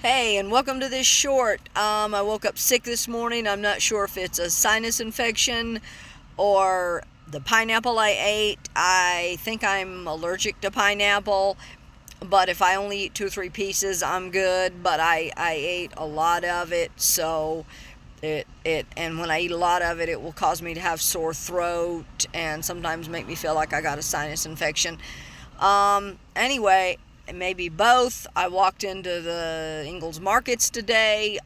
Hey, and welcome to this short. I woke up sick this morning. I'm not sure if it's a sinus infection or the pineapple I ate. I think I'm allergic to pineapple, but if I only eat 2 or 3 pieces, I'm good. But I ate a lot of it, so and when I eat a lot of it, it will cause me to have sore throat and sometimes make me feel like I got a sinus infection. Anyway, maybe both. I walked into the Ingles markets today,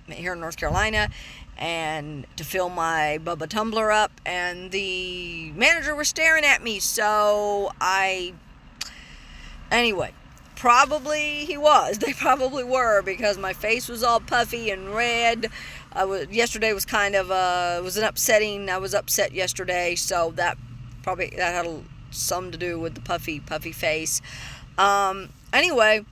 here in North Carolina, and to fill my Bubba tumbler up, and the manager was staring at me. Anyway, probably he was. They probably were, because my face was all puffy and red. Yesterday was kind of was an upsetting. I was upset yesterday, so that had some to do with the puffy face. Anyway,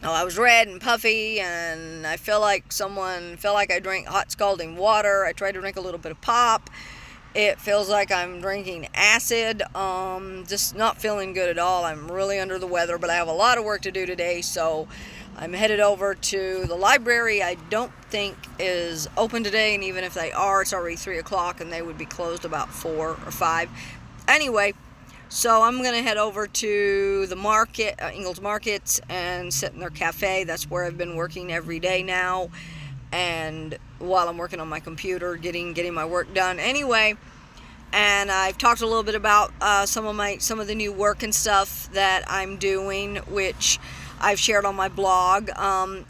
I was red and puffy, and I felt like I drank hot scalding water. I tried to drink a little bit of pop. It feels like I'm drinking acid. Just not feeling good at all. I'm really under the weather, but I have a lot of work to do today, so I'm headed over to the library. I don't think is open today, and even if they are, it's already 3 o'clock, and they would be closed about 4 or 5. Anyway, so I'm going to head over to the market, Ingles Markets, and sit in their cafe. That's where I've been working every day now, and while I'm working on my computer, getting my work done. Anyway, and I've talked a little bit about some of the new work and stuff that I'm doing, which I've shared on my blog.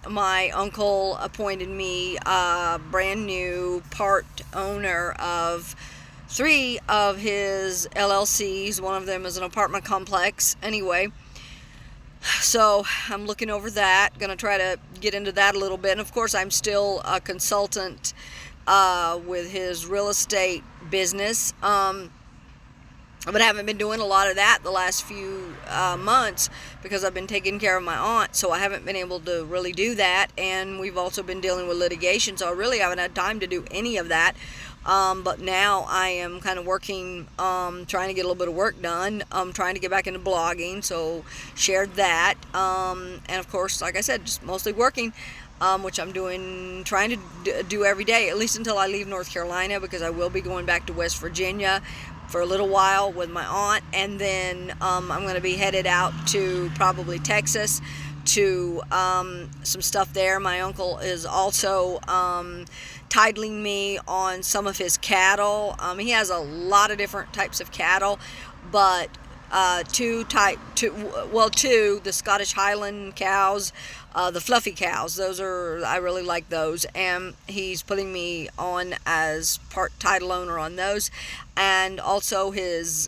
My uncle appointed me a brand new part owner of 3 of his LLCs. One of them is an apartment complex. Anyway, so I'm looking over that. Going to try to get into that a little bit. And of course, I'm still a consultant with his real estate business. But I haven't been doing a lot of that the last few months because I've been taking care of my aunt, so I haven't been able to really do that. And we've also been dealing with litigation, so I really haven't had time to do any of that. But now I am kind of working, trying to get a little bit of work done. I'm trying to get back into blogging, so shared that. And of course, like I said, just mostly working, which I'm trying to do every day, at least until I leave North Carolina, because I will be going back to West Virginia for a little while with my aunt, and then I'm going to be headed out to probably Texas to some stuff there. My uncle is also titling me on some of his cattle. He has a lot of different types of cattle, but two, the Scottish Highland cows, the fluffy cows. I really like those, and he's putting me on as part title owner on those, and also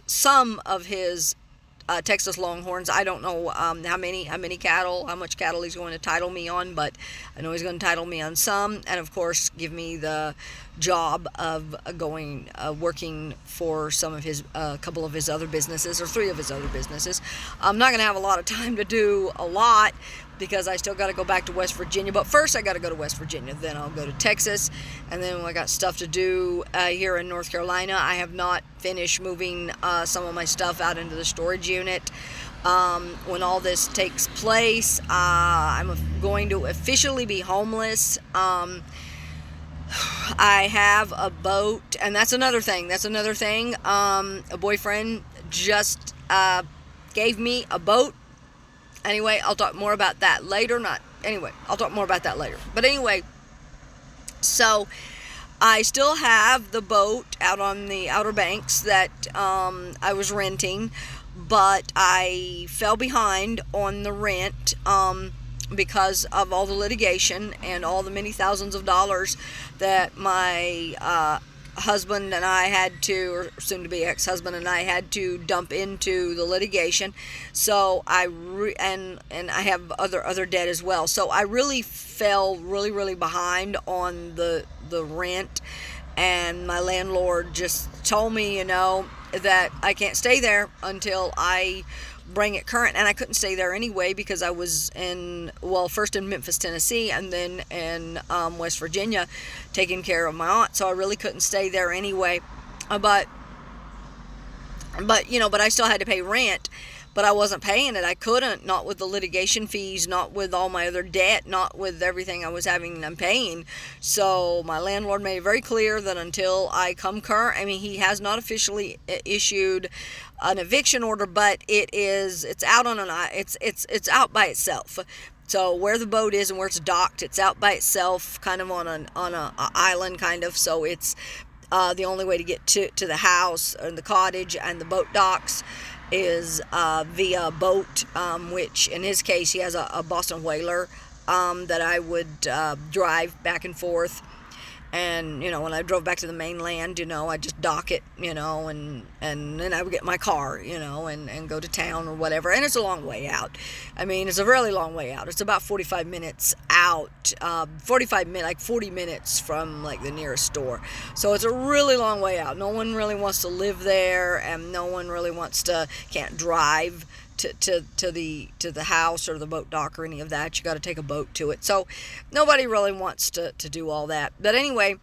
some of his Texas Longhorns. I don't know how much cattle he's going to title me on, but I know he's going to title me on some, and of course give me the job of working for a couple of his other businesses, or 3 of his other businesses. I'm not going to have a lot of time to do a lot because I still got to go back to West Virginia. But first I got to go to West Virginia, then I'll go to Texas, and then I got stuff to do here in North Carolina. I have not finished moving some of my stuff out into the storage unit. When all this takes place, I'm going to officially be homeless. I have a boat, and that's another thing. A boyfriend just gave me a boat. Anyway, I'll talk more about that later. I'll talk more about that later. But anyway, so I still have the boat out on the Outer Banks that I was renting, but I fell behind on the rent because of all the litigation and all the many thousands of dollars that my husband and I had to, or soon to be ex-husband and I had to dump into the litigation. So and I have other debt as well. So I really fell really behind on the rent, and my landlord just told me, that I can't stay there until I bring it current, and I couldn't stay there anyway because I was first in Memphis, Tennessee, and then in West Virginia taking care of my aunt, so I really couldn't stay there anyway. But I still had to pay rent. but I wasn't paying it. I couldn't, not with the litigation fees, not with all my other debt, not with everything I was having and paying. So my landlord made it very clear that until I come current, I mean, he has not officially issued an eviction order, but it's out on it's out by itself. So where the boat is and where it's docked, it's out by itself, kind of on a island, kind of. So it's the only way to get to the house and the cottage and the boat docks is via boat, which in his case he has a Boston whaler that I would drive back and forth. And, when I drove back to the mainland, I just dock it, and then I would get my car, and go to town or whatever. And it's a long way out. I mean, it's a really long way out. It's about 45 minutes out, 40 minutes from, the nearest store. So it's a really long way out. No one really wants to live there, and no one really can't drive to the house or the boat dock or any of that. You got to take a boat to it. So nobody really wants to do all that. But anyway,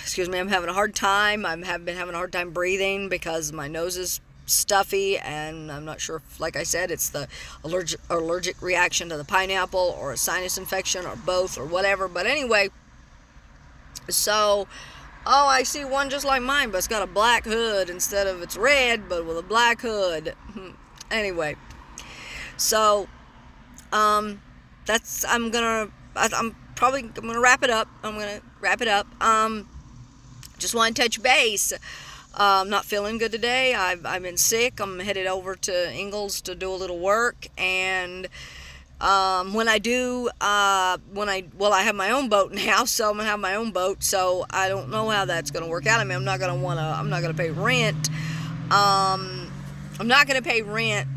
excuse me, I'm having a hard time. Been having a hard time breathing because my nose is stuffy, and I'm not sure if, like I said, it's the allergic reaction to the pineapple or a sinus infection or both or whatever. But anyway, so I see one just like mine, but it's got a black hood instead of it's red, but with a black hood. Anyway, so I'm probably gonna wrap it up. Just want to touch base. I'm not feeling good today. I've been sick. I'm headed over to Ingalls to do a little work, and when I do, I have my own boat now, so I'm gonna have my own boat. So I don't know how that's gonna work out. I mean, I'm not gonna pay rent. I'm not gonna pay rent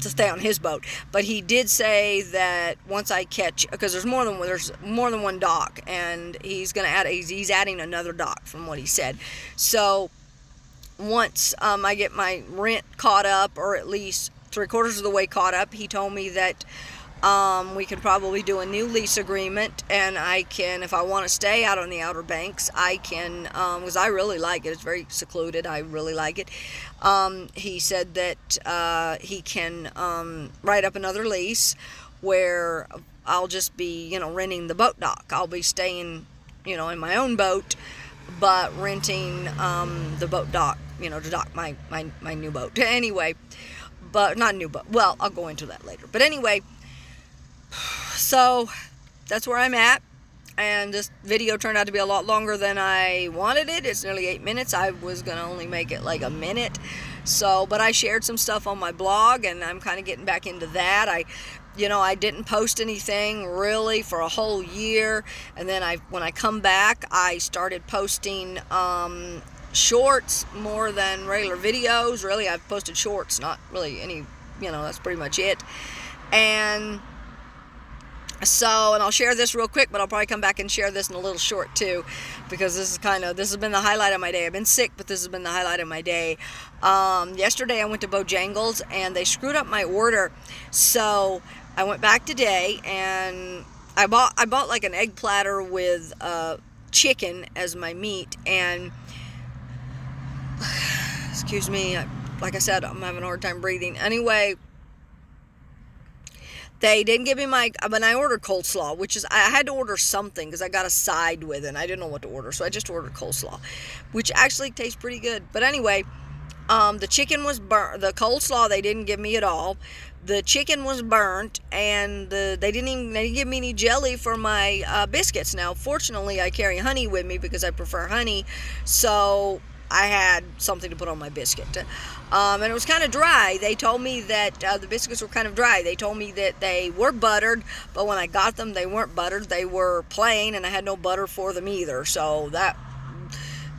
to stay on his boat. But he did say that once I catch, because there's more than one dock, and he's adding another dock from what he said. So once I get my rent caught up, or at least 3/4 of the way caught up, he told me that we can probably do a new lease agreement, and I can, if I want to stay out on the Outer Banks, I can, because I really like it. It's very secluded. I really like it. He said that he can write up another lease where I'll just be, renting the boat dock. I'll be staying, in my own boat, but renting the boat dock, to dock my new boat. Anyway, but not new boat. Well, I'll go into that later. But anyway, so that's where I'm at, and this video turned out to be a lot longer than I wanted it. It's nearly 8 minutes. I was gonna only make it like a minute, but I shared some stuff on my blog, and I'm kind of getting back into that. I didn't post anything really for a whole year, and then when I come back, I started posting shorts more than regular videos. Really, I've posted shorts, not really any, that's pretty much it. And so, and I'll share this real quick, but I'll probably come back and share this in a little short too, because this has been the highlight of my day. I've been sick, but this has been the highlight of my day. Yesterday I went to Bojangles, and they screwed up my order. So I went back today, and I bought like an egg platter with chicken as my meat, and excuse me, like I said, I'm having a hard time breathing. Anyway, they didn't give me when I ordered coleslaw, which is, I had to order something because I got a side with it, and I didn't know what to order, so I just ordered coleslaw, which actually tastes pretty good. But anyway, the chicken was burnt. The coleslaw they didn't give me at all. The chicken was burnt, and they didn't give me any jelly for my biscuits. Now, fortunately, I carry honey with me because I prefer honey, so I had something to put on my biscuit. And it was kind of dry. They told me that the biscuits were kind of dry. They told me that they were buttered, but when I got them, they weren't buttered. They were plain, and I had no butter for them either. So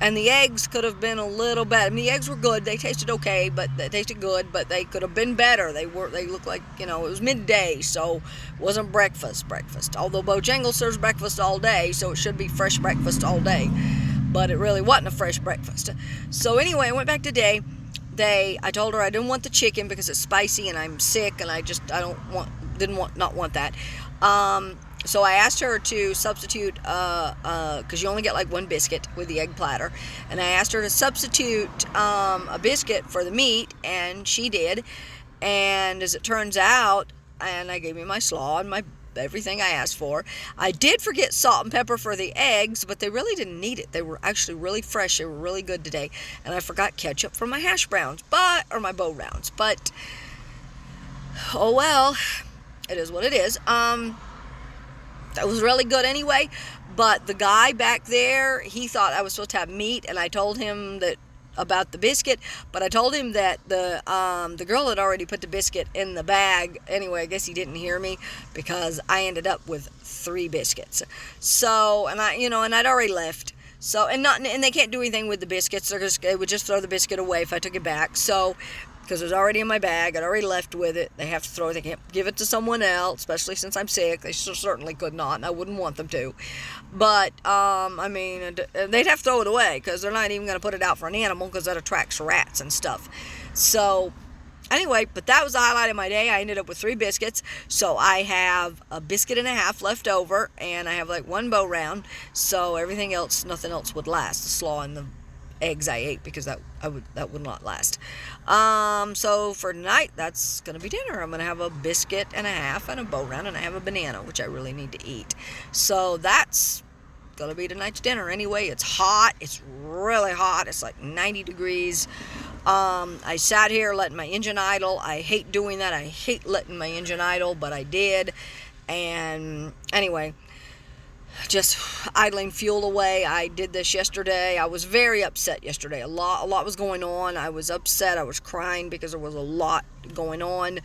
and the eggs could have been a little better. I mean, the eggs were good. They tasted okay, but they tasted good, but they could have been better. They looked like, it was midday, so it wasn't breakfast. Although Bojangles serves breakfast all day, so it should be fresh breakfast all day. But it really wasn't a fresh breakfast. So anyway, I went back today. I told her I didn't want the chicken because it's spicy and I'm sick, and not want that. So I asked her to substitute, because you only get like one biscuit with the egg platter, and I asked her to substitute a biscuit for the meat, and she did. And as it turns out, and I gave me my slaw and my everything I asked for. I did forget salt and pepper for the eggs, but they really didn't need it. They were actually really fresh. They were really good today. And I forgot ketchup for my hash browns, or my bow rounds. But oh well, it is what it is. That was really good anyway. But the guy back there, he thought I was supposed to have meat, and I told him that about the biscuit, but I told him that the girl had already put the biscuit in the bag. Anyway, I guess he didn't hear me, because I ended up with 3 biscuits. So, and I'd already left. So, and they can't do anything with the biscuits. They would just throw the biscuit away if I took it back. So, because it was already in my bag, I'd already left with it. They have to throw it. They can't give it to someone else, especially since I'm sick. They certainly could not, and I wouldn't want them to. But, they'd have to throw it away, because they're not even going to put it out for an animal, because that attracts rats and stuff. So, anyway, but that was the highlight of my day. I ended up with 3 biscuits, so I have a biscuit and a half left over, and I have like 1 bow round, so nothing else would last. The slaw and the eggs I ate, because that would not last. So for tonight, that's gonna be dinner. I'm gonna have a biscuit and a half and a bow round, and I have a banana, which I really need to eat. So that's gonna be tonight's dinner. Anyway, it's hot. It's really hot. It's like 90 degrees. I sat here letting my engine idle. I hate doing that. I hate letting my engine idle, but I did. And anyway, just idling fuel away. I did this yesterday. I was very upset yesterday. A lot was going on. I was upset. I was crying because there was a lot going on.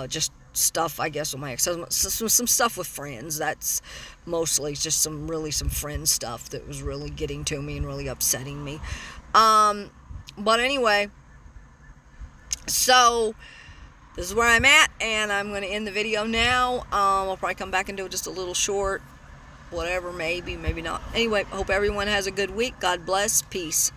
Just stuff, I guess, with my ex-husband. Some stuff with friends. That's mostly just some friend stuff that was really getting to me and really upsetting me. But anyway, so this is where I'm at, and I'm going to end the video now. I'll probably come back and do just a little short, whatever, maybe not. Anyway, hope everyone has a good week. God bless. Peace.